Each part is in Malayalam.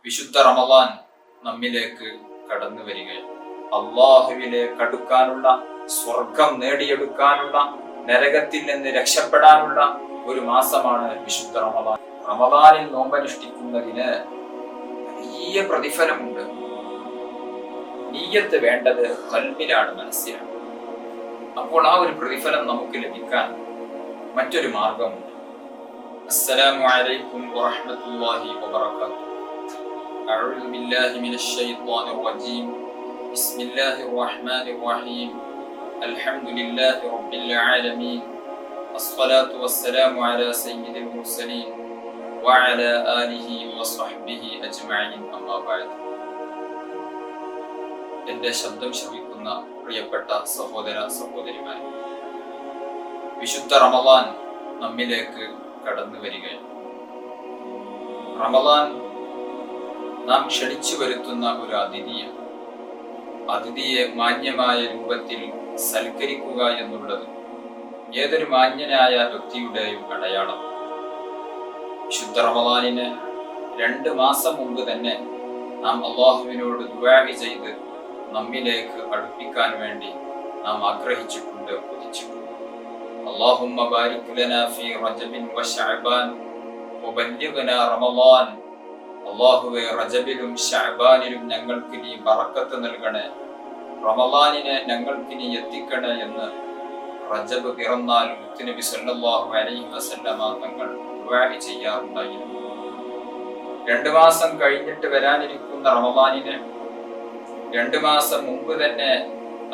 വിശുദ്ധ റമദാൻ നമ്മിലേക്ക് കടന്നു വരികയാണ്. അള്ളാഹുവിലേക്ക് അടുക്കാനുള്ള, സ്വർഗം നേടിയെടുക്കാനുള്ള, നരകത്തിൽ നിന്ന് രക്ഷപ്പെടാനുള്ള ഒരു മാസമാണ് വിശുദ്ധ റമദാൻ. റമദാനിൽ നോമ്പനുഷ്ഠിക്കുന്നതിന് വലിയ പ്രതിഫലമുണ്ട്. നിയ്യത്ത് വേണ്ടത് ഖൽബിലാണ്, മനസ്സിലാണ്. അപ്പോൾ ആ ഒരു പ്രതിഫലം നമുക്ക് ലഭിക്കാൻ മറ്റൊരു മാർഗമുണ്ട്. അസ്സലാമു അലൈക്കും വറഹ്മത്തുള്ളാഹി വബറകാതുഹു. അഊദു ബില്ലാഹി മിനശ് ശൈത്വാനിർ റജീം. ബിസ്മില്ലാഹിർ റഹ്മാനിർ റഹീം. അൽഹംദുലില്ലാഹി റബ്ബിൽ ആലമീൻ. അസ്സലാത്തു വസ്സലാമു അലാ സയ്യിദിൽ മുർസലീൻ വഅലാ ആലിഹി വസ്വഹ്ബിഹി അജ്മഈൻ. അമ്മാ ബഅദ്. എന്റെ ശബ്ദം ശ്രവിക്കുന്ന പ്രിയപ്പെട്ട സഹോദര സഹോദരിമാരെ, വിശുദ്ധ റമദാൻ നമ്മിലേക്ക് കടന്നു വരികയാണ്. റമദാൻ നാം ക്ഷണിച്ചു വരുത്തുന്ന ഒരു അതിഥിയാണ്. അതിഥിയെ മാന്യമായ രൂപത്തിൽ സൽക്കരിക്കുക എന്നുള്ളത് ഏതൊരു മാന്യനായ വ്യക്തിയുടെയും അടയാളം. വിശുദ്ധ റമദാനിന് 2 മാസം മുമ്പ് തന്നെ നാം അള്ളാഹുവിനോട് ദുആ ചെയ്ത് നമ്മിലേക്ക് അടുപ്പിക്കാൻ വേണ്ടി നാം ആഗ്രഹിച്ചിട്ടുണ്ട്, കൊതിച്ചിട്ടുണ്ട്. അല്ലാഹുമ്മ ബാരിക് ലനാ ഫീ റജബിൻ വശഅബാൻ വബല്ലിഗ്നാ റമളാൻ. അല്ലാഹുവേ, റജബിലും ശഅബാനിലും ഞങ്ങൾക്ക് നീ ബറക്കത്ത് നൽകണേ, റമളാനിനെ ഞങ്ങൾക്ക് നീ എത്തിക്കണേ എന്ന് റജബ് പിറന്നാൽ മുത്തുനബി സല്ലല്ലാഹു അലൈഹി വസല്ലമ തങ്ങൾ ദുആ ചെയ്യാറുണ്ടായിരുന്നു. 2 മാസം കഴിഞ്ഞിട്ട് വരാനിരിക്കുന്ന റമളാനിനെ 2 മാസം മുമ്പ് തന്നെ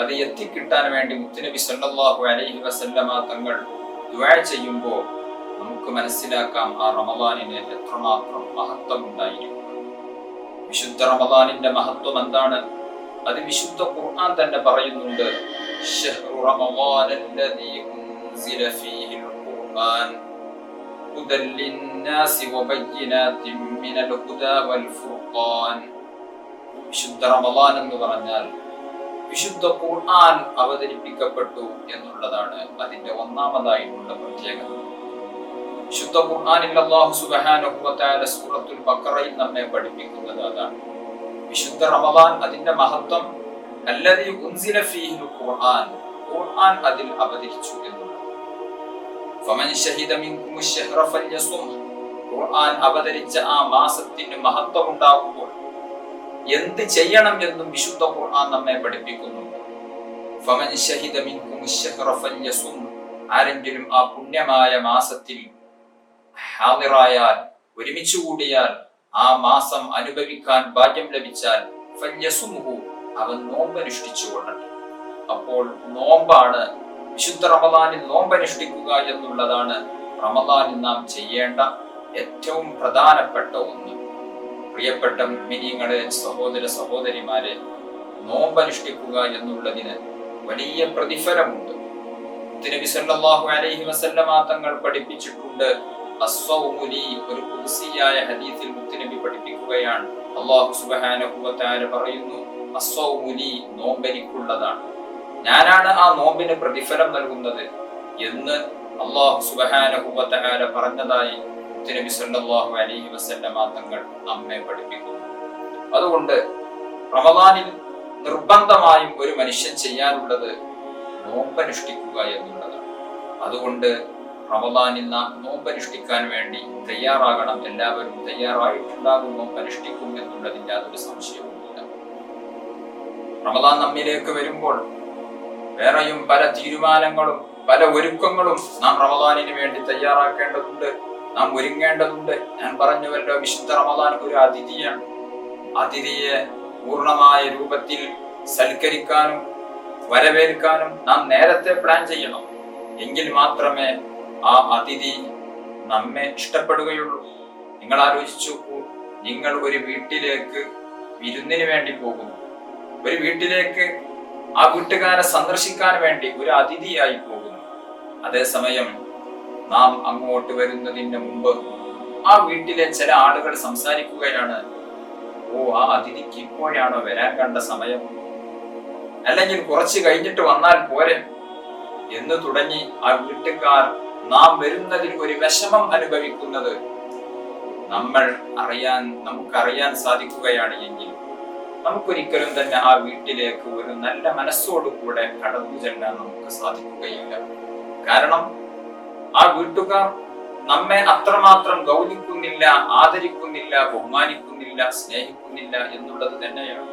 അത് എത്തിക്കിട്ടാൻ വേണ്ടി മുത്തുനബി സല്ലല്ലാഹു അലൈഹി വസല്ലമ തങ്ങൾ ദുആ ചെയ്യുമ്പോൾ നമുക്ക് മനസ്സിലാക്കാം ആ റമദാനിന് എത്രമാത്രം മഹത്വം ഉണ്ടായിരിക്കും. വിശുദ്ധ റമദാനിന്റെ മഹത്വം എന്താണ്? അത് വിശുദ്ധ ഖുർആൻ തന്നെ പറയുന്നുണ്ട്. ശഹ്റു റമദാനല്ലദീ ഉൻസില ഫീഹിൽ ഖുർആൻ ഹുദൽ ലിന്നാസി വബയ്യിനാതിൻ മിനൽ ഹുദാ വൽ ഫുർഖാൻ. വിശുദ്ധ റമദാൻ എന്ന് പറഞ്ഞാൽ വിശുദ്ധ ഖുർആൻ അവതരിപ്പിക്കപ്പെട്ടു എന്നുള്ളതാണ് അതിന്റെ ഒന്നാമതായിട്ടുള്ള പ്രത്യേകത. വിശുദ്ധ ഖുർആനിൽ അല്ലാഹു സുബ്ഹാനഹു വ തആല സൂറത്തുൽ ബഖറയിൽ നമ്മെ പഠിപ്പിക്കുന്നത് അതാണ്. വിശുദ്ധ റമദാൻ അതിന്റെ മഹത്വം അല്ലദീ ഉൻസില ഫീഹിൽ ഖുർആൻ, ഖുർആൻ അതിൽ അവതരിച്ചു എന്നുള്ളത്. ഫമൻ ശഹിദ മിൻകുമുശ് ശഹ്റ ഫല്യസും. ഖുർആൻ അവതരിച്ച ആ മാസത്തിന് മഹത്വം ഉണ്ടാകുമ്പോൾ എന്ത് ചെയ്യണം എന്നും വിശുദ്ധ ഖുർആൻ നമ്മെ പഠിപ്പിക്കുന്നുണ്ട്. ഫമൻ ശഹിദ മിൻകുമുശ് ശഹ്റ ഫല്യസും. ആരെങ്കിലും ആ പുണ്യമായ മാസത്തിൽ ഹാദിറായാൽ, ഒരുമിച്ച് കൂടിയാൽ, ആ മാസം അനുഭവിക്കാൻ ഭാഗ്യം ലഭിച്ചാൽ ഫല്യസുംഹു, അവൻ നോമ്പനുഷ്ഠിച്ചു കൊള്ളട്ടെ. അപ്പോൾ നോമ്പാണ്, വിശുദ്ധ റമദാനിൽ നോമ്പനുഷ്ഠിക്കുക എന്നുള്ളതാണ് റമദാനിൽ നാം ചെയ്യേണ്ട ഏറ്റവും പ്രധാനപ്പെട്ട ഒന്ന്. പ്രിയപ്പെട്ട മുഅ്മിനീങ്ങളെ, സഹോദര സഹോദരിമാരെ, നോമ്പനുഷ്ഠിക്കുക എന്നുള്ളതിന് വലിയ പ്രതിഫലമുണ്ട്. നബി സല്ലല്ലാഹു അലൈഹി വസല്ലമ തങ്ങൾ പഠിപ്പിച്ചിട്ടുണ്ട്. അസ്സൗമു ലീ, ഒരു ഖുദ്സിയായ ഹദീസിൽ മുത്തുനബി പഠിപ്പിക്കുകയാണ്. അല്ലാഹു സുബ്ഹാനഹു വ തആല പറയുന്നു, അസ്സൗമു ലീ, നോമ്പെനിക്കുള്ളതാണ്, ഞാനാണ് ആ നോമ്പിന് പ്രതിഫലം നൽകുന്നത് എന്ന് അല്ലാഹു സുബ്ഹാനഹു വ തആല പറഞ്ഞതായി നബി സല്ലല്ലാഹു അലൈഹി വസല്ലമ തങ്ങൾ നമ്മെ പഠിപ്പിക്കുന്നു. അതുകൊണ്ട് റമദാനിൽ നിർബന്ധമായും ഒരു മനുഷ്യൻ ചെയ്യാനുള്ളത് നോമ്പനുഷ്ഠിക്കുക എന്നുള്ളതാണ്. അതുകൊണ്ട് റമദാനിൽ നാം നോമ്പനുഷ്ഠിക്കാൻ വേണ്ടി തയ്യാറാകണം. എല്ലാവരും തയ്യാറായിട്ടുണ്ടാകും, നോമ്പനുഷ്ഠിക്കും എന്നുള്ളതിന്റെ യാതൊരു സംശയവുമില്ല. റമദാൻ നമ്മിലേക്ക് വരുമ്പോൾ വേറെയും പല തീരുമാനങ്ങളും പല ഒരുക്കങ്ങളും നാം റമദാനിന് വേണ്ടി തയ്യാറാക്കേണ്ടതുണ്ട്, നാം ഒരുങ്ങേണ്ടതുണ്ട്. ഞാൻ പറഞ്ഞുവല്ലോ, വിശുദ്ധ റമദാൻ ഒരു അതിഥിയാണ്. അതിഥിയെ പൂർണ്ണമായ രൂപത്തിൽ സൽക്കരിക്കാനും വരവേൽക്കാനും നാം നേരത്തെ പ്ലാൻ ചെയ്യണം. എങ്കിൽ മാത്രമേ ആ അതിഥി നമ്മെ ഇഷ്ടപ്പെടുകയുള്ളൂ. നിങ്ങൾ ആലോചിച്ചു, നിങ്ങൾ ഒരു വീട്ടിലേക്ക് വിരുന്നിന് വേണ്ടി പോകുന്നു, ഒരു വീട്ടിലേക്ക് ആ വീട്ടുകാരെ സന്ദർശിക്കാൻ വേണ്ടി ഒരു അതിഥിയായി പോകുന്നു. അതേസമയം നാം അങ്ങോട്ട് വരുന്നതിന് മുമ്പ് ആ വീട്ടിലെ ചില ആളുകൾ സംസാരിക്കുകയാണ്, ഓ, ആ അതിഥിക്ക് ഇപ്പോഴാണോ വരാൻ കണ്ട സമയം, അല്ലെങ്കിൽ കുറച്ച് കഴിഞ്ഞിട്ട് വന്നാൽ പോരെ എന്ന് തുടങ്ങി ആ വീട്ടുകാർ നാം വരുന്നതിൽ ഒരു വിഷമം അനുഭവിക്കുന്നത് നമുക്കറിയാൻ സാധിക്കുകയാണ് എങ്കിൽ നമുക്കൊരിക്കലും തന്നെ ആ വീട്ടിലേക്ക് ഒരു നല്ല മനസ്സോടുകൂടെ കടന്നു ചെല്ലാൻ നമുക്ക് സാധിക്കുകയില്ല. കാരണം ആ വീട്ടുകാർ നമ്മെ അത്രമാത്രം ഗൗനിക്കുന്നില്ല, ആദരിക്കുന്നില്ല, ബഹുമാനിക്കുന്നില്ല, സ്നേഹിക്കുന്നില്ല എന്നുള്ളത് തന്നെയാണ്.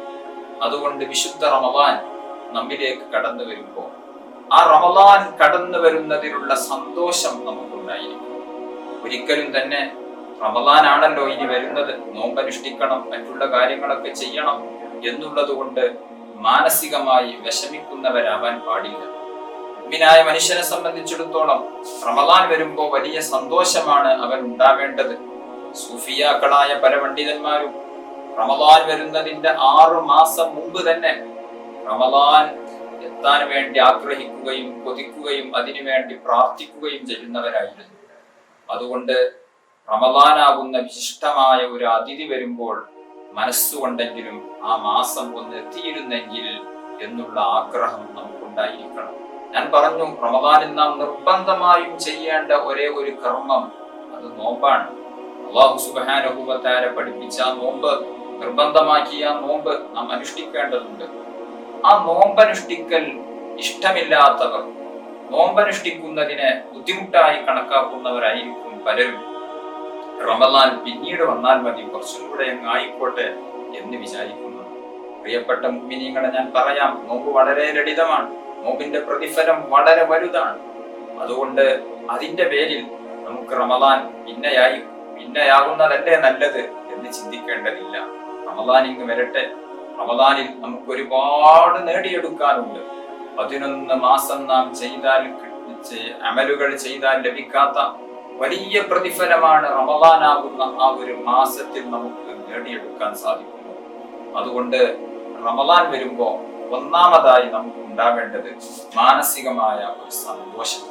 അതുകൊണ്ട് വിശുദ്ധ റമദാൻ നമ്മിലേക്ക് കടന്നു വരുമ്പോൾ ആ റമദാൻ കടന്നു വരുന്നതിനുള്ള സന്തോഷം നമുക്കുണ്ടായിരിക്കും. ഒരിക്കലും തന്നെ റമദാൻ ആണല്ലോ ഇനി വരുന്നത്, നോമ്പനുഷ്ഠിക്കണം, മറ്റുള്ള കാര്യങ്ങളൊക്കെ ചെയ്യണം എന്നുള്ളത് കൊണ്ട് മാനസികമായി വിഷമിക്കുന്നവരാവാൻ പാടില്ല. മുഅ്മിനായ മനുഷ്യനെ സംബന്ധിച്ചിടത്തോളം റമദാൻ വരുമ്പോ വലിയ സന്തോഷമാണ് അവൻ ഉണ്ടാവേണ്ടത്. സൂഫിയാക്കളായ പല പണ്ഡിതന്മാരും റമദാൻ വരുന്നതിന്റെ 6 മാസം മുമ്പ് തന്നെ റമദാൻ എത്താൻ വേണ്ടി ആഗ്രഹിക്കുകയും കൊതിക്കുകയും അതിനുവേണ്ടി പ്രാർത്ഥിക്കുകയും ചെയ്യുന്നവരായിരുന്നു. അതുകൊണ്ട് റമദാനാകുന്ന വിശിഷ്ടമായ ഒരു അതിഥി വരുമ്പോൾ മനസ്സുകൊണ്ടെങ്കിലും ആ മാസം ഒന്ന് എത്തിയിരുന്നെങ്കിൽ എന്നുള്ള ആഗ്രഹം നമുക്കുണ്ടായിരിക്കണം. ഞാൻ പറഞ്ഞു, റമദാനിൽ നാം നിർബന്ധമായും ചെയ്യേണ്ട ഒരേ ഒരു കർമ്മം അത് നോമ്പാണ്. അല്ലാഹു സുബ്ഹാനഹു വ തആല പഠിപ്പിച്ച നോമ്പ്, നിർബന്ധമാക്കിയ നോമ്പ് നാം അനുഷ്ഠിക്കേണ്ടതുണ്ട്. ആ നോമ്പനുഷ്ഠിക്കൽ ഇഷ്ടമില്ലാത്തവർ, നോമ്പനുഷ്ഠിക്കുന്നതിനെ ബുദ്ധിമുട്ടായി കണക്കാക്കുന്നവരായിരിക്കും പലരും. റമദാൻ പിന്നീട് വന്നാൽ മതി, കുറച്ചും കൂടെ ആയിക്കോട്ടെ എന്ന് വിചാരിക്കുന്നു. പ്രിയപ്പെട്ട മുഅ്മിനീങ്ങളെ, ഞാൻ പറയാം, നോമ്പ് വളരെ ലളിതമാണ്, നോമ്പിന്റെ പ്രതിഫലം വളരെ വലുതാണ്. അതുകൊണ്ട് അതിന്റെ പേരിൽ നമുക്ക് റമദാൻ പിന്നെയാകുന്നതല്ലേ നല്ലത് എന്ന് ചിന്തിക്കേണ്ടതില്ല. റമദാൻ ഇങ്ങ് വരട്ടെ. റമദാനിൽ നമുക്ക് ഒരുപാട് നേടിയെടുക്കാനുണ്ട്. 11 മാസം നാം അമലുകൾ ചെയ്താൽ ലഭിക്കാത്ത വലിയ പ്രതിഫലമാണ് റമദാനാകുന്ന ആ ഒരു മാസത്തിൽ നമുക്ക് നേടിയെടുക്കാൻ സാധിക്കുന്നു. അതുകൊണ്ട് റമദാൻ വരുമ്പോ ഒന്നാമതായി നമുക്ക് ഉണ്ടാവേണ്ടത് മാനസികമായ ഒരു സന്തോഷം.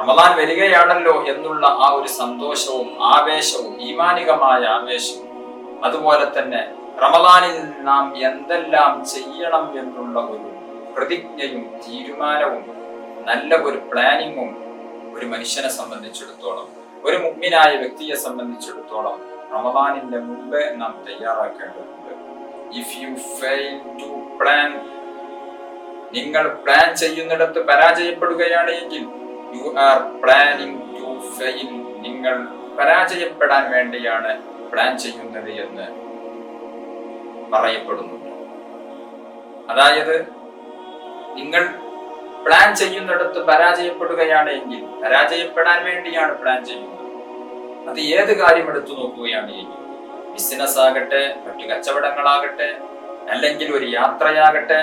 റമദാൻ വരികയാണല്ലോ എന്നുള്ള ആ ഒരു സന്തോഷവും ആവേശവും, ഈമാനികമായ ആവേശവും, അതുപോലെ തന്നെ റമദാനിൽ നാം എന്തെല്ലാം ചെയ്യണം എന്നുള്ള ഒരു പ്രതിജ്ഞയും തീരുമാനവും നല്ല ഒരു പ്ലാനിങ്ങും ഒരു മനുഷ്യനെ സംബന്ധിച്ചിടത്തോളം, ഒരു മുഅ്മിനായ വ്യക്തിയെ സംബന്ധിച്ചിടത്തോളം റമദാനിന്റെ മുമ്പേ നാം തയ്യാറാക്കേണ്ടതുണ്ട്. If you fail to plan, നിങ്ങൾ പ്ലാൻ ചെയ്യുന്നിടത്ത് പരാജയപ്പെടുകയാണ് എങ്കിൽ you are planning to fail, നിങ്ങൾ പരാജയപ്പെടാൻ വേണ്ടിയാണ് പ്ലാൻ ചെയ്യുന്നത് എന്ന് പറയപ്പെടുന്നുണ്ട്. അതായത് നിങ്ങൾ പ്ലാൻ ചെയ്യുന്നിടത്ത് പരാജയപ്പെടുകയാണ് എങ്കിൽ പരാജയപ്പെടാൻ വേണ്ടിയാണ് പ്ലാൻ ചെയ്യുന്നത്. അത് ഏത് കാര്യം എടുത്തു നോക്കുകയാണ് എങ്കിൽ, ബിസിനസ് ആകട്ടെ, മറ്റു കച്ചവടങ്ങളാകട്ടെ, അല്ലെങ്കിൽ ഒരു യാത്രയാകട്ടെ,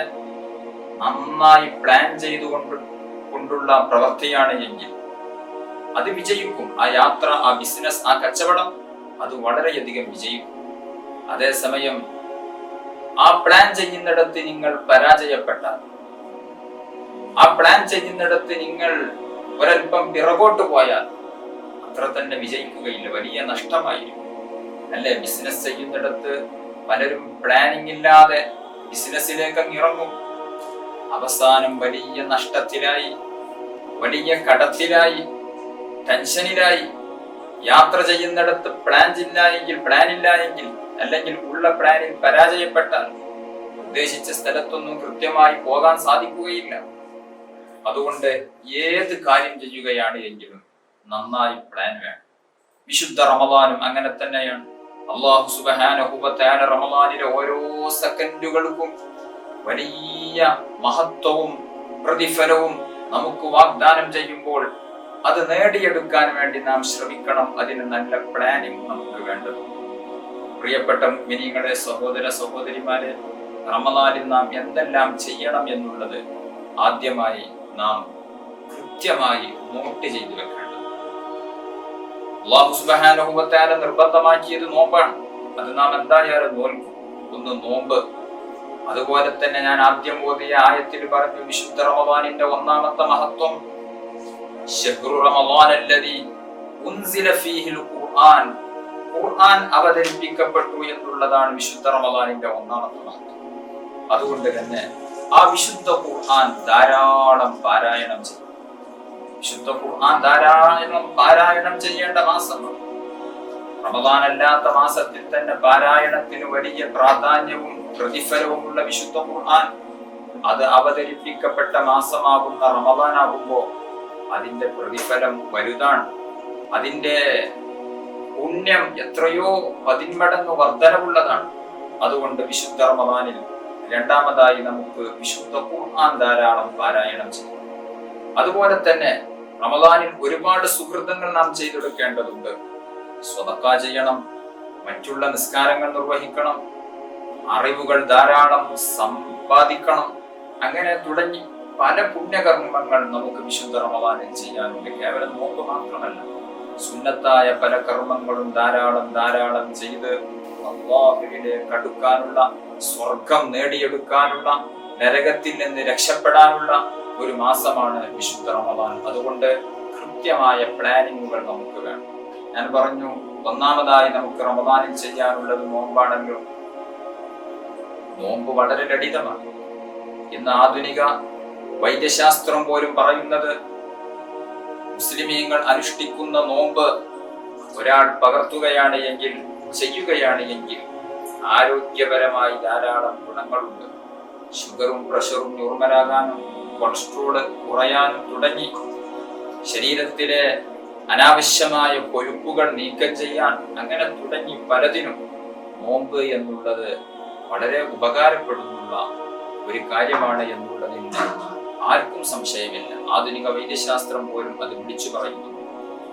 നന്നായി പ്ലാൻ ചെയ്തുകൊണ്ടുള്ള പ്രവൃത്തിയാണ് എങ്കിൽ അത് വിജയിക്കും. ആ യാത്ര, ആ ബിസിനസ്, ആ കച്ചവടം അത് വളരെയധികം വിജയിക്കും. അതേസമയം ആ പ്ലാൻ ചെയ്യുന്നിടത്ത് നിങ്ങൾ പരാജയപ്പെട്ടാൽ, ആ പ്ലാൻ ചെയ്യുന്നിടത്ത് നിങ്ങൾ ഒരൽപ്പം പിറകോട്ട് പോയാൽ അത്ര തന്നെ വിജയിക്കുകയില്ല, വലിയ നഷ്ടമായിരിക്കും. അല്ലെ, ബിസിനസ് ചെയ്യുന്നിടത്ത് പലരും പ്ലാനിങ് ഇല്ലാതെ ബിസിനസ്സിലേക്ക് ഇറങ്ങും. അവസാനം വലിയ നഷ്ടത്തിലായി, വലിയ കടത്തിലായി, ടെൻഷനിലായി. യാത്ര ചെയ്യുന്നിടത്ത് പ്ലാൻ ഇല്ല എങ്കിൽ അല്ലെങ്കിൽ ഉള്ള പ്ലാനിൽ പരാജയപ്പെട്ടാൽ ഉദ്ദേശിച്ച സ്ഥലത്തൊന്നും കൃത്യമായി പോകാൻ സാധിക്കുകയില്ല. അതുകൊണ്ട് ഏത് കാര്യം ചെയ്യുകയാണ് എങ്കിലും നന്നായി പ്ലാൻ വേണം. വിശുദ്ധ റമദാനും അങ്ങനെ തന്നെയാണ്. അല്ലാഹു സുബ്ഹാനഹു വ തആല റമദാനിലെ ഓരോ സെക്കൻഡുകൾക്കും വലിയ മഹത്വവും പ്രതിഫലവും നമുക്ക് വാഗ്ദാനം ചെയ്യുമ്പോൾ അത് നേടിയെടുക്കാൻ വേണ്ടി നാം ശ്രമിക്കണം. അതിന് നല്ല പ്ലാനിങ് നമുക്ക് വേണ്ടത്. പ്രിയപ്പെട്ട മുഅ്മിനീങ്ങളെ, സഹോദര സഹോദരിമാരെ, റമദാനിൽ നാം എന്തെല്ലാം ചെയ്യണം എന്നുള്ളത് ആദ്യമായി നാം കൃത്യമായി നോട്ട് ചെയ്തു വെക്കേണ്ടത്. അല്ലാഹു സുബ്ഹാനഹു വ തആല നിർബന്ധമാക്കിയത് നോമ്പാണ്. അത് നാം എന്തായാലും നോൽക്കും. ഒന്ന് നോമ്പ്. അതുപോലെ തന്നെ ഞാൻ ആദ്യം ഓതിയ ആയത്തിൽ പറഞ്ഞു, വിശുദ്ധ റമദാനിന്റെ ഒന്നാമത്തെ മഹത്വം ശഹ്റു റമദാൻ അല്ലദീ ഉൻസില ഫീഹിൽ ഖുർആൻ, ഖുർആൻ അവതരിപ്പിക്കപ്പെട്ടു എന്നുള്ളതാണ് വിശുദ്ധ റമദാനിന്റെ ഒന്നാമത്തെ മഹത്വം. അതുകൊണ്ട് തന്നെ ആ വിശുദ്ധ ഖുർആൻ ധാരാളം പാരായണം ചെയ്യും. വിശുദ്ധ ഖുർആൻ ധാരാളം പാരായണം ചെയ്യേണ്ട മാസമാണ്. റമദാൻ അല്ലാത്ത മാസത്തിൽ തന്നെ പാരായണത്തിന് വലിയ പ്രാധാന്യവും പ്രതിഫലവുമുള്ള വിശുദ്ധ ഖുർആൻ അത് അവതരിപ്പിക്കപ്പെട്ട മാസമാകുന്ന റമദാനാകുമ്പോ അതിന്റെ പ്രതിഫലം വലുതാണ്. അതിന്റെ പുണ്യം എത്രയോ 10 മടങ്ങ് വർധനവുള്ളതാണ്. അതുകൊണ്ട് വിശുദ്ധ റമദാനിൽ രണ്ടാമതായി നമുക്ക് വിശുദ്ധ ഖുർആൻ ധാരാളം പാരായണം ചെയ്യും. അതുപോലെ തന്നെ റമദാനിൽ ഒരുപാട് സുഹൃതങ്ങൾ നാം ചെയ്തെടുക്കേണ്ടതുണ്ട്. സ്വതക്ക ചെയ്യണം, മറ്റുള്ള നിസ്കാരങ്ങൾ നിർവഹിക്കണം, അറിവുകൾ ധാരാളം സമ്പാദിക്കണം, അങ്ങനെ തുടങ്ങി പല പുണ്യകർമ്മങ്ങൾ നമുക്ക് വിശുദ്ധ റമദാനിൽ ചെയ്യാനുണ്ട്. കേവലം നോമ്പ് മാത്രമല്ല, സുന്നത്തായ പല കർമ്മങ്ങളും ധാരാളം ചെയ്ത് അല്ലാഹുവിലേക്ക് അടുക്കാനുള്ള, സ്വർഗം നേടിയെടുക്കാനുള്ള, നരകത്തിൽ നിന്ന് രക്ഷപ്പെടാനുള്ള ഒരു മാസമാണ് വിശുദ്ധ റമദാൻ. അതുകൊണ്ട് കൃത്യമായ പ്ലാനിങ്ങുകൾ നമുക്ക് വേണം. ഞാൻ പറഞ്ഞു, ഒന്നാമതായി നമുക്ക് റമദാനിൽ ചെയ്യാനുള്ളത് നോമ്പാണല്ലോ. നോമ്പ് വളരെ ലളിതമാണ്. ഇന്ന് ആധുനിക വൈദ്യശാസ്ത്രം പോലും പറയുന്നത് മുസ്ലിമീങ്ങൾ അനുഷ്ഠിക്കുന്ന നോമ്പ് ഒരാൾ പകർത്തുകയാണ് എങ്കിൽ, ചെയ്യുകയാണ് എങ്കിൽ ആരോഗ്യപരമായി ധാരാളം ഗുണങ്ങളുണ്ട്. ഷുഗറും പ്രഷറും നോർമലാകാനും, കൊളസ്ട്രോള് കുറയാനും തുടങ്ങി ശരീരത്തിലെ അനാവശ്യമായ കൊഴുപ്പുകൾ നീക്കം ചെയ്യാൻ, അങ്ങനെ തുടങ്ങി പലതിനും നോമ്പ് എന്നുള്ളത് വളരെ ഉപകാരപ്പെടുന്നുള്ള ഒരു കാര്യമാണ് എന്നുള്ളതിൽ ആർക്കും സംശയമില്ല. ആധുനിക വൈദ്യശാസ്ത്രം പോലും അത് വിളിച്ചു പറയുന്നു.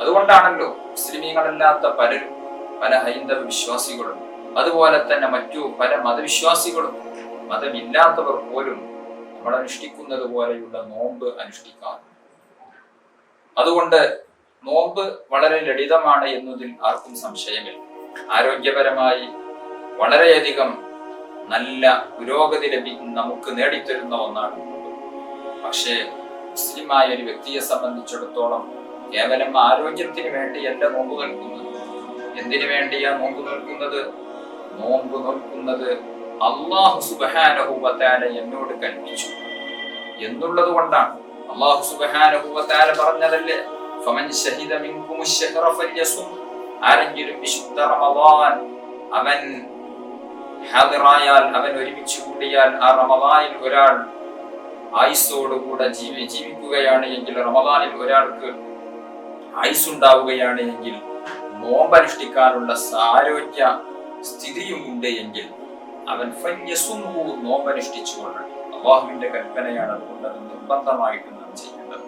അതുകൊണ്ടാണല്ലോ മുസ്ലിമീങ്ങളല്ലാത്ത പലരും, പല ഹൈന്ദവ വിശ്വാസികളും, അതുപോലെ തന്നെ മറ്റു പല മതവിശ്വാസികളും, മതമില്ലാത്തവർ പോലും നമ്മൾ അനുഷ്ഠിക്കുന്നത് പോലെയുള്ള നോമ്പ് അനുഷ്ഠിക്കാറുണ്ട്. അതുകൊണ്ട് നോമ്പ് വളരെ ലളിതമാണ് എന്നതിൽ ആർക്കും സംശയമില്ല. ആരോഗ്യപരമായി വളരെയധികം നല്ല പുരോഗതി നമുക്ക് നേടിത്തരുന്ന ഒന്നാണ് നോമ്പ്. പക്ഷേ മുസ്ലിമായ ഒരു വ്യക്തിയെ സംബന്ധിച്ചിടത്തോളം കേവലം ആരോഗ്യത്തിന് വേണ്ടിയല്ല നോമ്പ് നോൽക്കുന്നത്. എന്തിനു വേണ്ടിയാ നോമ്പ് നോൽക്കുന്നത്? നോമ്പ് നോൽക്കുന്നത് അല്ലാഹു സുബ്ഹാനഹു വ തആല എന്നോട് കൽപ്പിച്ചു എന്നുള്ളത് കൊണ്ടാണ്. അല്ലാഹു സുബ്ഹാനഹു വ തആല പറഞ്ഞതല്ലേ, ഫമൻ ശഹിദ മിൻകും അശ്ശഹറ ഫല്യസും. ആരെങ്കിലും വിശുദ്ധ റമദാൻ അവൻ ഹാദിറായാൽ, അവൻ ഒരുമിച്ച് കൂടിയാൽ, ആ റമദാനിൽ ഒരാൾ ആയുസ്സോടുകൂടെ ജീവിക്കുകയാണ് എങ്കിൽ, റമദാനിൽ ഒരാൾക്ക് ആയുസ്സുണ്ടാവുകയാണ് എങ്കിൽ, നോമ്പനുഷ്ഠിക്കാനുള്ള ആരോഗ്യ സ്ഥിതിയും ഉണ്ട് എങ്കിൽ അവൻ ഫല്യസുംഹു, നോമ്പനുഷ്ഠിച്ചുകൊള്ളണം. അല്ലാഹുവിന്റെ കൽപ്പനയാണ്. അതുകൊണ്ട് അത് നിർബന്ധമായിട്ട് നാം ചെയ്യേണ്ടത്.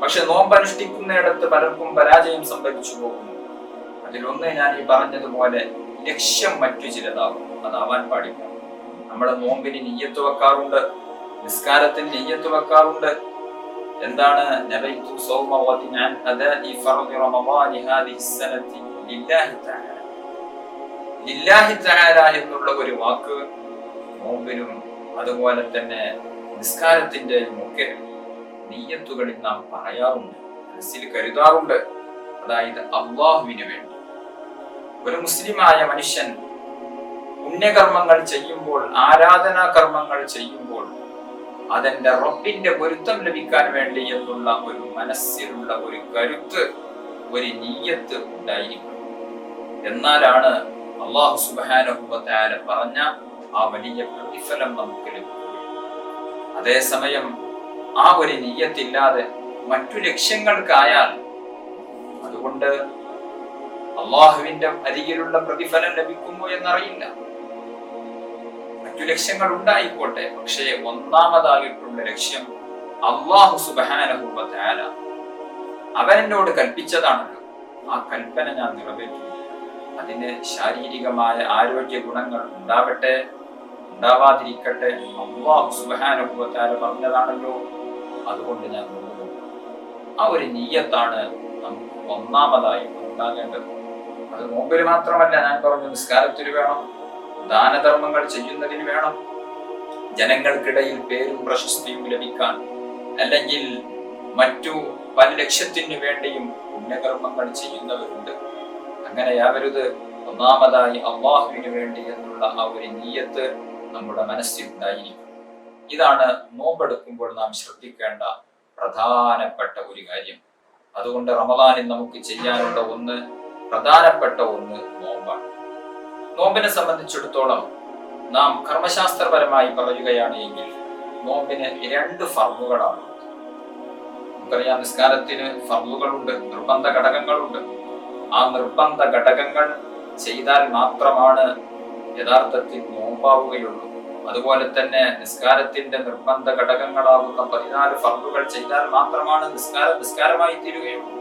പക്ഷെ നോമ്പനുഷ്ഠിക്കുന്നിടത്ത് പലർക്കും പരാജയം സംഭവിച്ചു പോകുന്നു. അതിലൊന്ന് ഞാൻ ഈ പറഞ്ഞതുപോലെ ലക്ഷ്യം മറ്റു ചിലതാകും. അതാവാൻ പാടില്ല. നമ്മുടെ നോമ്പിന് നിയ്യത്ത് വെക്കാറുണ്ട്, നിസ്കാരത്തിന് നിയ്യത്ത് വെക്കാറുണ്ട്. എന്താണ്? നബൈതു സൗമ വദിനാൻ അദാഇ ഫർദി റമദാനി ഹാദിഹി സനതി ലില്ലാഹി തആല. ലില്ലാഹി തആല എന്നുള്ള ഒരു വാക്ക് നോമ്പിനും അതുപോലെ തന്നെ നിസ്കാരത്തിന്റെയും ഒക്കെ നിയ്യത്തുകളിൽ നാം പറയാറുണ്ട്, മനസ്സിൽ കരുതാറുണ്ട്. അതായത് അല്ലാഹുവിന് വേണ്ടി. ഒരു മുസ്ലിമായ മനുഷ്യൻ പുണ്യകർമ്മങ്ങൾ ചെയ്യുമ്പോൾ, ആരാധനാ കർമ്മങ്ങൾ ചെയ്യുമ്പോൾ അതെന്റെ റബ്ബിന്റെ പൊരുത്തം ലഭിക്കാൻ വേണ്ടി എന്നുള്ള ഒരു മനസ്സിലുള്ള ഒരു കരുത്ത്, ഒരു നിയ്യത്ത് ഉണ്ടായിരിക്കും. എന്നാലാണ് അല്ലാഹു സുബ്ഹാനഹു വ തആല പറഞ്ഞ ആ വലിയ പ്രതിഫലം നമുക്ക് ലഭിക്കും. അതേസമയം ആ ഒരു നിയ്യത്തില്ലാതെ മറ്റു ലക്ഷ്യങ്ങൾക്കായാൽ, അതുകൊണ്ട് അള്ളാഹുവിന്റെ അരികിലുള്ള പ്രതിഫലം ലഭിക്കുമോ എന്നറിയില്ല. മറ്റു ലക്ഷ്യങ്ങൾ ഉണ്ടായിക്കോട്ടെ, പക്ഷേ ഒന്നാമതായിട്ടുള്ള ലക്ഷ്യം അല്ലാഹു സുബ്ഹാനഹു വ തആല അവൻ എന്നോട് കൽപ്പിച്ചതാണല്ലോ, ആ കൽപ്പന ഞാൻ നിറവേറ്റും. അതിന് ശാരീരികമായ ആരോഗ്യ ഗുണങ്ങൾ ഉണ്ടാവട്ടെ ഉണ്ടാവാതിരിക്കട്ടെ, അല്ലാഹു സുബ്ഹാനഹു വ തആല പറഞ്ഞതാണല്ലോ, അതുകൊണ്ട് ഞാൻ നോക്കും. ആ ഒരു നിയ്യത്താണ് നമുക്ക് ഒന്നാമതായി ഉണ്ടാകേണ്ടത്. അത് നോമ്പിൽ മാത്രമല്ല, ഞാൻ പറഞ്ഞു, നിസ്കാരത്തിന് വേണം, ദാനധർമ്മങ്ങൾ ചെയ്യുന്നതിന് വേണം, ജനങ്ങൾക്കിടയിൽ പേരും പ്രശസ്തിയും ലഭിക്കാൻ, അല്ലെങ്കിൽ മറ്റു പല ലക്ഷ്യത്തിനു വേണ്ടിയും പുണ്യകർമ്മങ്ങൾ ചെയ്യുന്നവരുണ്ട്. അങ്ങനെയാവരുത്. ഒന്നാമതായി അല്ലാഹുവിന് വേണ്ടി എന്നുള്ള ആ ഒരു നിയ്യത്ത് നമ്മുടെ മനസ്സിൽ ഉണ്ടായിരിക്കും. ഇതാണ് നോമ്പെടുക്കുമ്പോൾ നാം ശ്രദ്ധിക്കേണ്ട പ്രധാനപ്പെട്ട ഒരു കാര്യം. അതുകൊണ്ട് റമദാനിൽ നമുക്ക് ചെയ്യാനുള്ള ഒന്ന്, പ്രധാനപ്പെട്ട ഒന്ന് നോമ്പാണ്. നോമ്പിനെ സംബന്ധിച്ചിടത്തോളം നാം കർമ്മശാസ്ത്രപരമായി പറയുകയാണ് എങ്കിൽ നോമ്പിന് 2 ഫർളുകളാണ്. നമുക്കറിയാം, നിസ്കാരത്തിന് ഫർളുകളുണ്ട്, നിർബന്ധ ഘടകങ്ങളുണ്ട്. ആ നിർബന്ധ ഘടകങ്ങൾ ചെയ്താൽ മാത്രമാണ് യഥാർത്ഥത്തിൽ നോമ്പാവുകയുള്ളൂ. അതുപോലെ തന്നെ നിസ്കാരത്തിന്റെ നിർബന്ധ ഘടകങ്ങളാകുന്ന 14 ഫർളുകൾ ചെയ്താൽ മാത്രമാണ് നിസ്കാരമായി തീരുകയുള്ളൂ.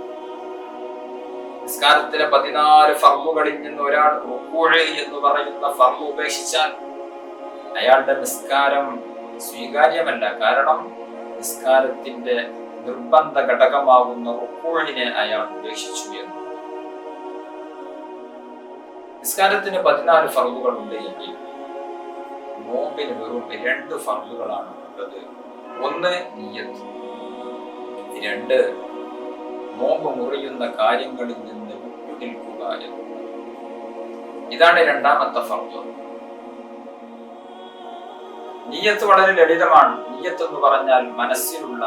നിസ്കാരത്തിലെ 14 ഫർളുകളിൽ നിന്ന് ഒരാൾ റുക്കൂഅ് എന്ന് പറയുന്ന ഫർള് ഉപേക്ഷിച്ചാൽ അയാളുടെ നിസ്കാരം സ്വീകാര്യമല്ല. കാരണം നിസ്കാരത്തിന്റെ നിർബന്ധ ഘടകമാകുന്ന റുക്കൂഇനെ അയാൾ ഉപേക്ഷിച്ചു എന്ന്. നിസ്കാരത്തിന് 14 ഫർളുകൾ ഉണ്ട് എങ്കിൽ നോമ്പിന് വെറും 2 ഫർളുകളാണ് ഉള്ളത്. ഒന്ന് നിയ്യത്ത്, 2 നോമ്പ് മുറിയുന്ന കാര്യങ്ങളിൽ നിന്ന് വിട്ടുനിൽക്കുക എന്നത്. ഇതാണ് രണ്ടാമത്തെ ഫർള്. നിയ്യത്ത് വളരെ ലളിതമാണ്. നിയ്യത്ത് എന്ന് പറഞ്ഞാൽ മനസ്സിലുള്ള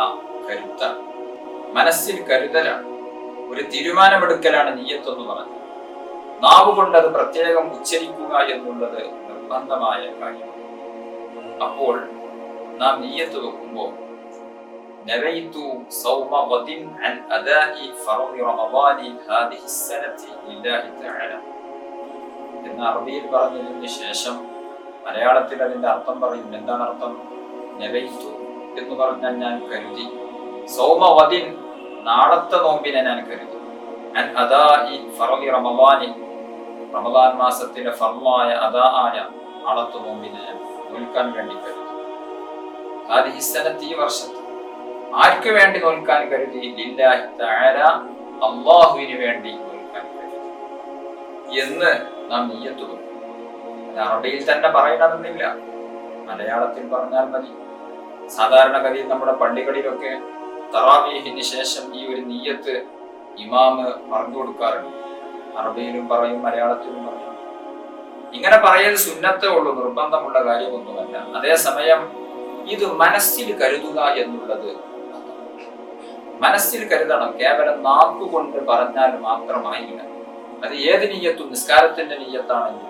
കരുത്താണ്, മനസ്സിൽ കരുതലാണ്, ഒരു തീരുമാനമെടുക്കലാണ് നിയ്യത്ത് എന്ന് പറഞ്ഞാൽ. നാവ് കൊണ്ട് അത് പ്രത്യേകം ഉച്ചരിക്കുക എന്നുള്ളത് നിർബന്ധമായ കാര്യമാണ്. അപ്പോൾ നാം നിയ്യത്ത് വെക്കുമ്പോൾ നവൈതു സൗമ ഗദിൻ അൻ അദാഇ ഫർളി റമളാനി ഹാദിഹി സനതി ലില്ലാഹി തആല എന്ന് അറബിയിൽ പറഞ്ഞതിന് ശേഷം മലയാളത്തിൽ അതിന്റെ അർത്ഥം പറയും. എന്താണ് അർത്ഥം? നവൈതു എന്ന് പറഞ്ഞാൽ ഞാൻ കരുതി, സൗമ ഗദിൻ നാളത്തെ നോമ്പിനെ ഞാൻ കരുതി, അൻ അദാഇ ഫർളി റമളാനി റമളാൻ മാസത്തിലെ ഫർളായ അദാ ആയ നാളത്തെ നോമ്പിനെ നോൽക്കാൻ വേണ്ടി കരുതി. ഹാദിഹി സനതി, ഈ വർഷത്തെ. ആർക്ക് വേണ്ടി നോൽക്കാൻ കരുതി? ലില്ലാഹി തആല, അല്ലാഹുവിന് വേണ്ടി നോൽക്കാൻ കരുതി എന്ന് നാം നിയ്യത്ത് വെക്കും. അറബിയിൽ തന്നെ പറയണമെന്നില്ല, മലയാളത്തിൽ പറഞ്ഞാൽ മതി. സാധാരണഗതിയിൽ നമ്മുടെ പള്ളികളിലൊക്കെ തറാവീഹിന് ശേഷം ഈ ഒരു നിയ്യത്ത് ഇമാമ് പറഞ്ഞു കൊടുക്കാറുണ്ട്. അറബിയിലും പറയും, മലയാളത്തിലും പറയും. ഇങ്ങനെ പറയൽ സുന്നത്തേ ഉള്ളൂ, നിർബന്ധമുള്ള കാര്യമൊന്നുമല്ല. അതേസമയം ഇത് മനസ്സിൽ കരുതുക എന്നുള്ളത് മനസ്സിൽ കരുതണം. കേവലം നാക്കുകൊണ്ട് പറഞ്ഞാൽ മാത്രമായില്ല. അത് ഏത് നിയ്യത്തും, നിസ്കാരത്തിന്റെ നിയ്യത്താണെങ്കിലും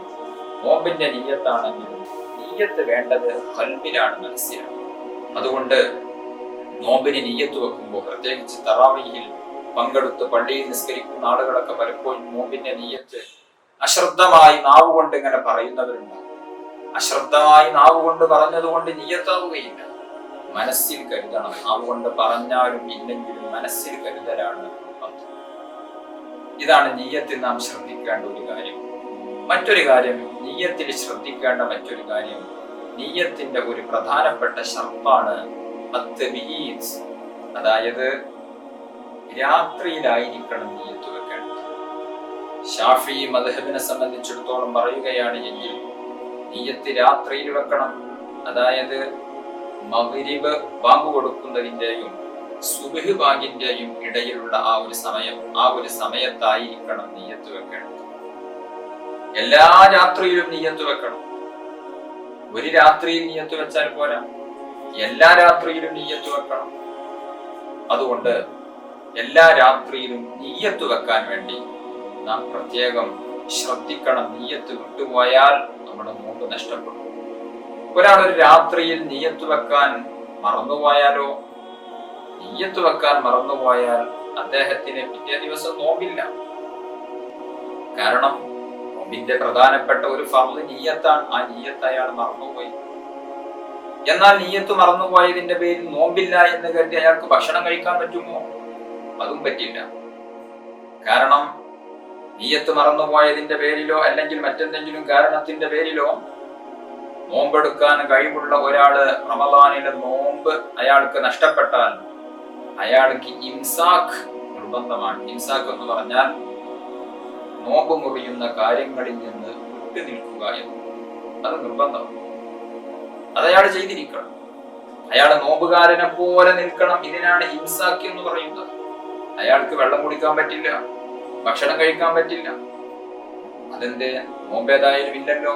നോമ്പിന്റെ നിയ്യത്താണെങ്കിലും നിയ്യത്ത് വേണ്ടത് ഖൽബിലാണ്, മനസ്സിലാണ്. അതുകൊണ്ട് നോമ്പിന് നിയ്യത്ത് വെക്കുമ്പോൾ, പ്രത്യേകിച്ച് തറാവീഹിൽ പങ്കെടുത്ത് പള്ളിയിൽ നിസ്കരിക്കുന്ന ആളുകളൊക്കെ പലപ്പോഴും നോമ്പിന്റെ നിയ്യത്ത് അശ്രദ്ധമായി നാവുകൊണ്ട് ഇങ്ങനെ പറയുന്നവരുണ്ട്. അശ്രദ്ധമായി നാവുകൊണ്ട് പറഞ്ഞതുകൊണ്ട് നിയ്യത്താവുകയില്ല. മനസ്സിൽ കരുതണം. നാവുകൊണ്ട് പറഞ്ഞാലും ഇല്ലെങ്കിലും മനസ്സിൽ കരുതലാണ്. ഇതാണ് നിയ്യത്തിൽ നാം ശ്രദ്ധിക്കേണ്ട ഒരു കാര്യം. മറ്റൊരു കാര്യം, നിയ്യത്തിൽ ശ്രദ്ധിക്കേണ്ട മറ്റൊരു കാര്യം, നിയ്യത്തിന്റെ ഒരു പ്രധാനപ്പെട്ട ഷർത്താണ് അത്തബീത്. അതായത് രാത്രിയിലായിരിക്കണം നിയ്യത്ത് വെക്കേണ്ടത്. ശാഫിഈ മദ്ഹബിനെ സംബന്ധിച്ചിടത്തോളം പറയുകയാണ് എങ്കിൽ നിയ്യത്ത് രാത്രിയിൽ വെക്കണം. അതായത് മഗ്രിബ് ബാങ്ക് കൊടുക്കുന്നതിന്റെയും സുബ്ഹ് ബാങ്കിന്റെയും ഇടയിലുള്ള ആ ഒരു സമയം, ആ ഒരു സമയത്തായിരിക്കണം നിയ്യത്ത് വെക്കേണ്ടത്. എല്ലാ രാത്രിയിലും നിയ്യത്ത് വെക്കണം. ഒരു രാത്രിയിൽ നിയ്യത്ത് വെച്ചാൽ പോരാ, എല്ലാ രാത്രിയിലും നിയ്യത്ത് വെക്കണം. അതുകൊണ്ട് എല്ലാ രാത്രിയിലും നിയ്യത്ത് വെക്കാൻ വേണ്ടി നാം പ്രത്യേകം ശ്രദ്ധിക്കണം. നിയ്യത്ത് വിട്ടുപോയാൽ നമ്മുടെ നോമ്പ് നഷ്ടപ്പെടും. ഒരാൾ ഒരു രാത്രിയിൽ നിയ്യത്ത് വെക്കാൻ മറന്നുപോയാലോ, നിയ്യത്ത് വെക്കാൻ മറന്നുപോയാൽ അദ്ദേഹത്തിന് പിറ്റേ ദിവസം നോമ്പില്ല. കാരണം നോമ്പിന്റെ പ്രധാനപ്പെട്ട ഒരു ഫർള് നിയ്യത്താണ്. ആ നിയ്യത്ത് അയാൾ മറന്നുപോയി. എന്നാൽ നിയ്യത്ത് മറന്നുപോയതിന്റെ പേരിൽ നോമ്പില്ല എന്ന് കരുതി അയാൾക്ക് ഭക്ഷണം കഴിക്കാൻ പറ്റുമോ? അതും പറ്റില്ല. കാരണം നിയ്യത്ത് മറന്നുപോയതിന്റെ പേരിലോ അല്ലെങ്കിൽ മറ്റെന്തെങ്കിലും കാരണത്തിന്റെ പേരിലോ നോമ്പെടുക്കാൻ കഴിവുള്ള ഒരാള് റമളാനിലെ നോമ്പ് അയാൾക്ക് നഷ്ടപ്പെട്ടാൽ അയാൾക്ക് ഇംസാഖ് നിർബന്ധമാണ്. ഇംസാഖ് എന്ന് പറഞ്ഞാൽ നോമ്പ് മുറിയുന്ന കാര്യങ്ങളിൽ നിന്ന് വിട്ടു നിൽക്കുക എന്ന്. അത് നിർബന്ധമാണ്. അതയാൾ ചെയ്തിരിക്കണം. അയാൾ നോമ്പുകാരനെ പോലെ നിൽക്കണം. ഇതിനാണ് ഇംസാഖ് എന്ന് പറയുന്നത്. അയാൾക്ക് വെള്ളം കുടിക്കാൻ പറ്റില്ല, ഭക്ഷണം കഴിക്കാൻ പറ്റില്ല. അതെന്ത്? നോമ്പേതായാലും ഇല്ലല്ലോ.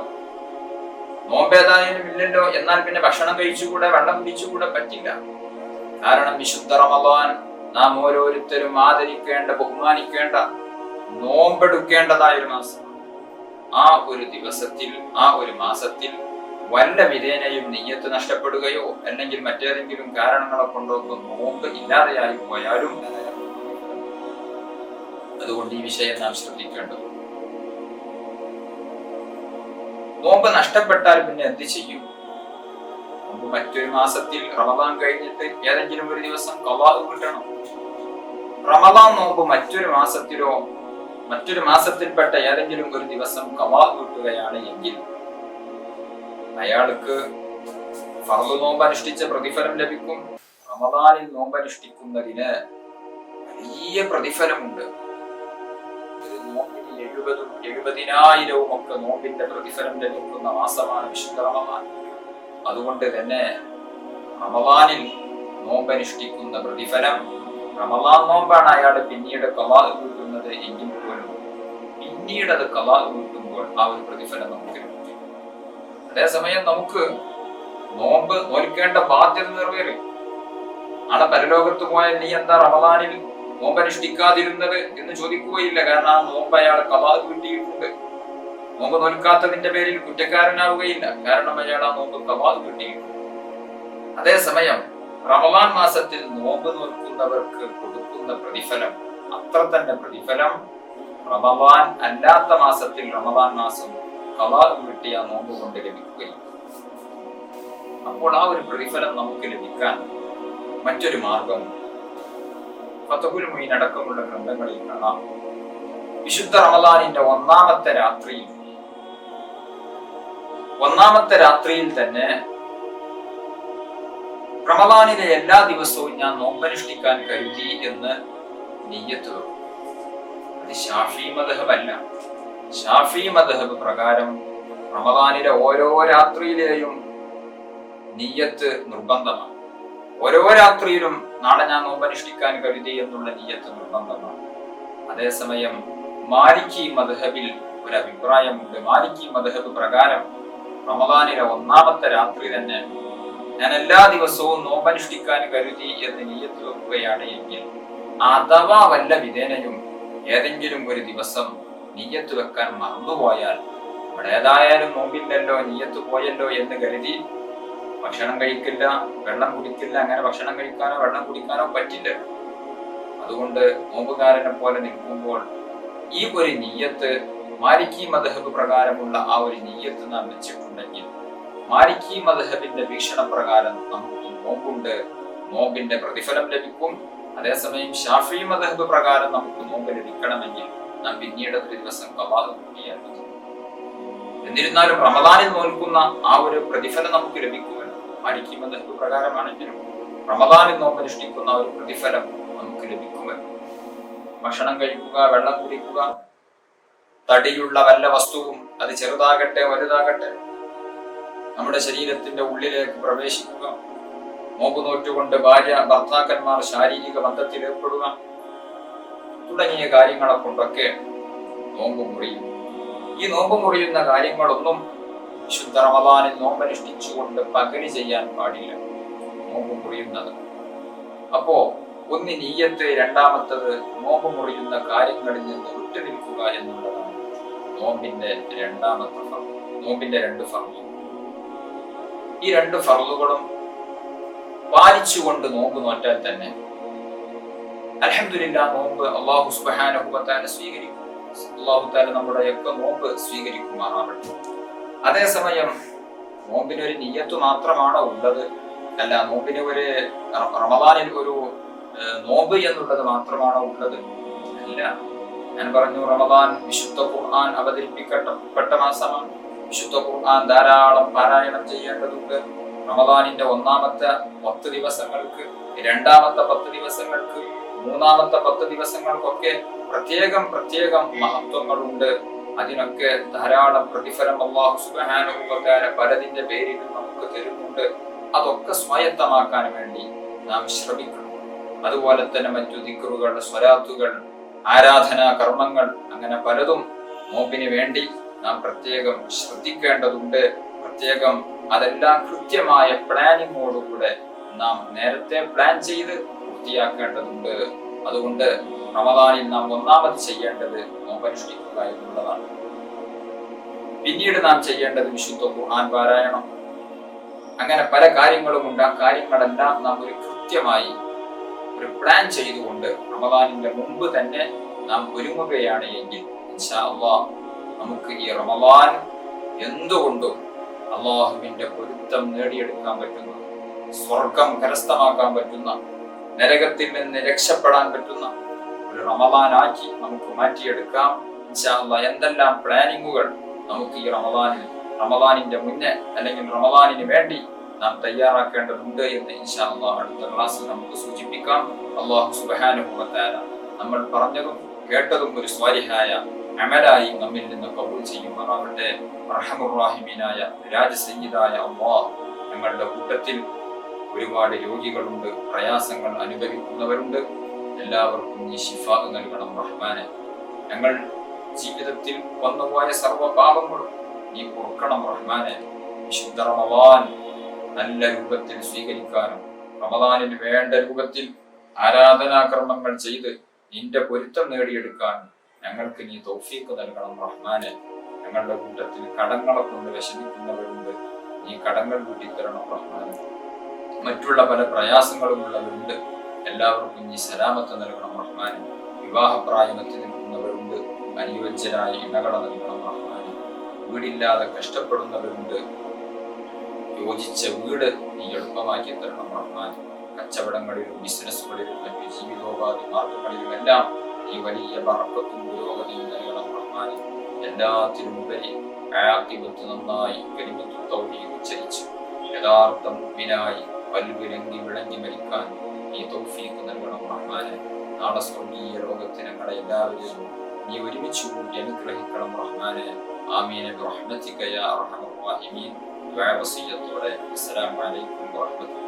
നോമ്പേതായാലും ഇല്ലല്ലോ, എന്നാൽ പിന്നെ ഭക്ഷണം കഴിച്ചുകൂടെ, വെള്ളം കുടിച്ചുകൂടെ പറ്റില്ല. കാരണം വിശുദ്ധ റമളാൻ നാം ഓരോരുത്തരും ആദരിക്കേണ്ട, ബഹുമാനിക്കേണ്ട നോമ്പെടുക്കേണ്ടതായ ഒരു മാസം. ആ ഒരു ദിവസത്തിൽ, ആ ഒരു മാസത്തിൽ വല്ല വിധേനയും നിയ്യത്ത് നഷ്ടപ്പെടുകയോ അല്ലെങ്കിൽ മറ്റേതെങ്കിലും കാരണങ്ങളെ കൊണ്ടൊക്കെ നോമ്പ് ഇല്ലാതെയായി പോയാലും അതുകൊണ്ട് ഈ വിഷയം നാം ശ്രദ്ധിക്കേണ്ടത്. നോമ്പ് നഷ്ടപ്പെട്ടാൽ പിന്നെ എന്ത് ചെയ്യും? നോമ്പ് മറ്റൊരു മാസത്തിൽ റമദാൻ കഴിഞ്ഞിട്ട് ഏതെങ്കിലും ഒരു ദിവസം ഖളാ കിട്ടണം. റമദാൻ നോമ്പ് മറ്റൊരു മാസത്തിലോ മറ്റൊരു മാസത്തിൽപ്പെട്ട ഏതെങ്കിലും ഒരു ദിവസം ഖളാ കിട്ടുകയാണ് എങ്കിൽ അയാൾക്ക് ഫർദ് നോമ്പ് അനുഷ്ഠിച്ച പ്രതിഫലം ലഭിക്കും. റമദാനിൽ നോമ്പ് അനുഷ്ഠിക്കുന്നതിന് വലിയ പ്രതിഫലമുണ്ട്. ഒരു നോമ്പിന് 70,000 ഒക്കെ നോമ്പിന്റെ പ്രതിഫലം ലഭിക്കുന്ന മാസമാണ് വിശുദ്ധ റമദാൻ. അതുകൊണ്ട് തന്നെ റമദാനിൽ നോമ്പ് അനുഷ്ഠിക്കുന്ന പ്രതിഫലം, റമദാൻ നോമ്പാണ് അയാൾ പിന്നീട് ഖളാ കിട്ടുന്നത് എങ്കിൽ പോലും പിന്നീട് അത് ഖളാ കിട്ടുമ്പോൾ ആ ഒരു പ്രതിഫലം നമുക്ക് ലഭിക്കും. അതേസമയം നമുക്ക് നോമ്പ് നോൽക്കേണ്ട ബാധ്യത നിറവേറി. നാളെ പരലോകത്ത് പോയാൽ നീ എന്താ റമദാനിൽ നോമ്പ് അനുഷ്ഠിക്കാതിരുന്നത് എന്ന് ചോദിക്കുകയില്ല. കാരണം ആ നോമ്പ് അയാൾ ഖളാ കിട്ടിയിട്ടുണ്ട്. നോമ്പ് നോൽക്കാത്തതിന്റെ പേരിൽ കുറ്റക്കാരനാവുകയില്ല. കാരണം അയാൾ ആ നോമ്പ് ഖളാ കിട്ടിയിട്ടുണ്ട്. അതേസമയം റമദാൻ മാസത്തിൽ നോമ്പ് നോൽക്കുന്നവർക്ക് കൊടുക്കുന്ന പ്രതിഫലം അത്ര തന്നെ പ്രതിഫലം റമദാൻ അല്ലാത്ത മാസത്തിൽ റമദാൻ മാസം ഖളാ കിട്ടിയ നോമ്പ് കൊണ്ട് ലഭിക്കുകയും. അപ്പോൾ ആ ഒരു പ്രതിഫലം നമുക്ക് ലഭിക്കാൻ മറ്റൊരു മാർഗം ഫത്ഹുൽ മുഈൻ അടക്കമുള്ള ഗ്രന്ഥങ്ങളിൽ കാണാം. വിശുദ്ധ റമദാനിന്റെ ഒന്നാമത്തെ രാത്രിയിൽ തന്നെ റമദാനിലെ എല്ലാ ദിവസവും ഞാൻ നോമ്പനുഷ്ഠിക്കാൻ കരുതി എന്ന് നിയ്യത്ത് വെക്കും. അത് ശാഫിഈ മദ്ഹബ് അല്ല. ശാഫിഈ മദ്ഹബ് പ്രകാരം റമദാനിലെ ഓരോ രാത്രിയിലെയും നിയ്യത്ത് നിർബന്ധമാണ്. ഓരോ രാത്രിയിലും നാളെ ഞാൻ നോമ്പനുഷ്ഠിക്കാൻ കരുതി എന്നുള്ള നിയ്യത്ത് നിർബന്ധമാണ്. അതേസമയം മാലിക്കി മദ്ഹബിൽ ഒരു അഭിപ്രായമുണ്ട്. മാലിക്കി മദ്ഹബ് പ്രകാരം റമദാനിലെ ഒന്നാമത്തെ രാത്രി തന്നെ ഞാൻ എല്ലാ ദിവസവും നോമ്പനുഷ്ഠിക്കാൻ കരുതി എന്ന് നിയ്യത്ത് വെക്കുകയാണ് എങ്കിൽ അഥവാ വല്ല വിധേനയും ഏതെങ്കിലും ഒരു ദിവസം നിയ്യത്ത് വെക്കാൻ മറന്നുപോയാൽ അവിടെ ഏതായാലും നോമ്പില്ലല്ലോ, നിയ്യത്ത് പോയല്ലോ എന്ന് കരുതി ഭക്ഷണം കഴിക്കില്ല, വെള്ളം കുടിക്കില്ല. അങ്ങനെ ഭക്ഷണം കഴിക്കാനോ വെള്ളം കുടിക്കാനോ പറ്റില്ല. അതുകൊണ്ട് നോമ്പുകാരനെ പോലെ നിൽക്കുമ്പോൾ ഈ ഒരു നിയ്യത്ത് മാലിക്കി മദ്ഹബ് പ്രകാരമുള്ള ആ ഒരു നിയ്യത്ത് നാം വെച്ചിട്ടുണ്ടെങ്കിൽ മാലിക്കി മദ്ഹബിന്റെ വീക്ഷണപ്രകാരം നമുക്ക് നോമ്പുണ്ട്, നോമ്പിന്റെ പ്രതിഫലം ലഭിക്കും. അതേസമയം ശാഫിഈ മദ്ഹബ് പ്രകാരം നമുക്ക് നോമ്പ് ലഭിക്കണമെങ്കിൽ നാം പിന്നീട് ഒരു ദിവസം ഖളാ കിട്ടിയാൽ മതി. എന്നിരുന്നാലും റമദാനിൽ നോൽക്കുന്ന ആ ഒരു പ്രതിഫലം നമുക്ക് ലഭിക്കുമല്ലോ. മാലിക്കി മദ്ഹബ് പ്രകാരമാണെങ്കിലും റമദാനിൽ നോമ്പനുഷ്ഠിക്കുന്ന ഒരു പ്രതിഫലം നമുക്ക് ലഭിക്കുമല്ലോ. ഭക്ഷണം കഴിക്കുക, വെള്ളം കുടിക്കുക, തടിയുള്ള വല്ല വസ്തുവും അത് ചെറുതാകട്ടെ വലുതാകട്ടെ നമ്മുടെ ശരീരത്തിന്റെ ഉള്ളിലേക്ക് പ്രവേശിക്കുക, നോമ്പ് നോറ്റുകൊണ്ട് ഭാര്യ ഭർത്താക്കന്മാർ ശാരീരിക ബന്ധത്തിൽ ഏർപ്പെടുക തുടങ്ങിയ കാര്യങ്ങളെ കൊണ്ടൊക്കെ നോമ്പ് മുറിയും. ഈ നോമ്പ് മുറിയുന്ന കാര്യങ്ങളൊന്നും വിശുദ്ധ റമദാനിൽ നോമ്പനുഷ്ഠിച്ചുകൊണ്ട് പകല് ചെയ്യാൻ പാടില്ല. നോമ്പ് മുറിയുന്നത് അപ്പോ ഒന്ന് നിയ്യത്ത്, രണ്ടാമത്തത് നോമ്പ് മുറിയുന്ന കാര്യങ്ങളിൽ നിന്ന് വിട്ടുനിൽക്കുക എന്നുള്ളതാണ് നോമ്പിന്റെ രണ്ടാമത്തെ ഫർള്. നോമ്പിന്റെ 2 ഫർള്. ഈ 2 ഫർളുകളും പാലിച്ചുകൊണ്ട് നോമ്പ് നോറ്റാൽ തന്നെ അൽഹംദുലില്ലാഹ് നോമ്പ് അല്ലാഹു സുബ്ഹാനഹു വ തആല സ്വീകരിക്കും. അല്ലാഹു തആല നമ്മുടെയൊക്കെ നോമ്പ് സ്വീകരിക്കുമാറാവട്ടെ. അതേസമയം നോമ്പിനൊരു നിയ്യത്ത് മാത്രമാണോ ഉള്ളത്? അല്ല, നോമ്പിന് ഒരു റമദാനിൽ ഒരു നോമ്പ് എന്നുള്ളത് മാത്രമാണോ ഉള്ളത്? അല്ല. ഞാൻ പറഞ്ഞു, റമദാൻ വിശുദ്ധ ഖുർആൻ അവതരിപ്പിക്കപ്പെട്ട മാസമാണ്. വിശുദ്ധ ഖുർആൻ ധാരാളം പാരായണം ചെയ്യേണ്ടതുണ്ട്. റമദാനിന്റെ ഒന്നാമത്തെ 10 ദിവസങ്ങൾക്ക്, രണ്ടാമത്തെ 10 ദിവസങ്ങൾക്ക്, മൂന്നാമത്തെ 10 ദിവസങ്ങൾക്കൊക്കെ പ്രത്യേകം മഹത്വങ്ങളുണ്ട്. അതിനൊക്കെ ധാരാളം പ്രതിഫലം അല്ലാഹു സുബ്ഹാനഹു വ തആല പലതിന്റെ പേരിലും നമുക്ക് തരുന്നുണ്ട്. അതൊക്കെ സ്വായത്തമാക്കാൻ വേണ്ടി നാം ശ്രമിക്കണം. അതുപോലെ തന്നെ മറ്റു ദിക്റുകൾ, സ്വലാത്തുകൾ, ആരാധനാ കർമ്മങ്ങൾ, അങ്ങനെ പലതും നോമ്പിന് വേണ്ടി നാം പ്രത്യേകം ശ്രദ്ധിക്കേണ്ടതുണ്ട്. പ്രത്യേകം അതെല്ലാം കൃത്യമായ പ്ലാനിങ്ങോടുകൂടെ നാം നേരത്തെ പ്ലാൻ ചെയ്ത് പൂർത്തിയാക്കേണ്ടതുണ്ട്. അതുകൊണ്ട് റമദാനിൽ നാം ഒന്നാമത് ചെയ്യേണ്ടത് നോമ്പനുഷ്ഠിക്കുക എന്നുള്ളതാണ്. പിന്നീട് നാം ചെയ്യേണ്ടത് വിശുദ്ധ ഖുർആൻ പാരായണം. അങ്ങനെ പല കാര്യങ്ങളുമുണ്ട്. ആ കാര്യങ്ങളെല്ലാം നാം ഒരു കൃത്യമായി ഒരു പ്ലാൻ ചെയ്തുകൊണ്ട് റമദാനിന്റെ മുമ്പ് തന്നെ നാം ഒരുങ്ങുകയാണ് എങ്കിൽ ഇൻഷാ അല്ലാഹ് നമുക്ക് ഈ റമദാൻ എന്തുകൊണ്ടും അള്ളാഹുവിന്റെ പൊരുത്തം നേടിയെടുക്കാൻ പറ്റുന്ന, സ്വർഗം കരസ്ഥമാക്കാൻ പറ്റുന്ന, നരകത്തിൽ നിന്ന് രക്ഷപ്പെടാൻ പറ്റുന്ന ഒരു റമദാനാക്കി നമുക്ക് മാറ്റിയെടുക്കാം ഇൻഷാ അല്ലാഹ്. എന്തെല്ലാം പ്ലാനിങ്ങുകൾ നമുക്ക് ഈ റമദാനിന്റെ മുന്നേ അല്ലെങ്കിൽ റമദാനിന് വേണ്ടി നാം തയ്യാറാക്കേണ്ടതുണ്ട് എന്ന് ഇൻഷാ അല്ലാഹ് അടുത്ത ക്ലാസ്സിൽ നമുക്ക് സൂചിപ്പിക്കാം. അല്ലാഹു സുബ്ഹാനഹു വ തആല നമ്മൾ പറഞ്ഞതും കേട്ടതും ഒരു സ്വാലിഹായ അമലായി നമ്മിൽ നിന്ന് കബൂൽ ചെയ്യുമാറാവട്ടെ. അർഹമുർ റഹീമീനായ രാജസയ്യിദായ അല്ലാഹ്, ഞങ്ങളുടെ കൂട്ടത്തിൽ ഒരുപാട് രോഗികളുണ്ട്, പ്രയാസങ്ങൾ അനുഭവിക്കുന്നവരുണ്ട്. എല്ലാവർക്കും നീ ശിഫാ നൽകണം റഹ്മാനെ. ഞങ്ങൾ ജീവിതത്തിൽ വന്നുപോയ സർവ്വ പാപങ്ങളും നീ പൊറുക്കണം റഹ്മാനെ. വിശുദ്ധ റമദാൻ നല്ല രൂപത്തിൽ സ്വീകരിക്കാനും റമദാനിന് വേണ്ട രൂപത്തിൽ ആരാധനാകർമ്മങ്ങൾ ചെയ്ത് നിന്റെ പൊരുത്തം നേടിയെടുക്കാനും ഞങ്ങൾക്ക് നീ തൗഫീഖ് നൽകണം റഹ്മാനെ. ഞങ്ങളുടെ കൂട്ടത്തിൽ കടങ്ങളെ കൊണ്ട് വിഷമിക്കുന്നവരുണ്ട്, നീ കടങ്ങൾ കൂട്ടിത്തരണം റഹ്മാനെ. മറ്റുള്ള പല പ്രയാസങ്ങളും ഉള്ളവരുണ്ട്, എല്ലാവർക്കും നീ സലാമത്ത് നൽകണം റഹ്മാനെ. വിവാഹപ്രായമെത്തി നിൽക്കുന്നവരുണ്ട്, അനുയോജ്യരായ ഇണകളെ നൽകണം റഹ്മാനെ. വീടില്ലാതെ കഷ്ടപ്പെടുന്നവരുണ്ട്, യോജിച്ച വീട് നീ എളുപ്പമാക്കി തരണം റഹ്മാനെ. കച്ചവടങ്ങളിലും ബിസിനസ്സുകളിലും മറ്റു ജീവിതോപാധി മാർഗങ്ങളിലുമെല്ലാം ഈ വലിയ ബറക്കത്തും പുരോഗതിയും നൽകണം റഹ്മാനെ. എല്ലാത്തിനും ഉപരി ആഖിബത്ത് നന്നായി കലിമത്തു തൗഹീദ് ഉച്ചരിച്ച് യഥാർത്ഥ മുഅ്മിനായി പൽവിലങ്ങി വിളങ്ങി മരിക്കാൻ നീ തൗഫീഖ് നൽകണം റഹ്മാനെ. നാളെ സ്വർഗീയ ലോകത്ത് ഞങ്ങളെ എല്ലാവരെയും നീ ഒരുമിച്ച് കൂടി അനുഗ്രഹിക്കണം റഹ്മാനെ. ആമീൻ ബിറഹ്മതിക യാ അർഹമർ റഹീമീൻ. ദുആ വസിയ്യത്തോടെ അസ്സലാമു അലൈക്കും വറഹ്മത്തുള്ളാഹി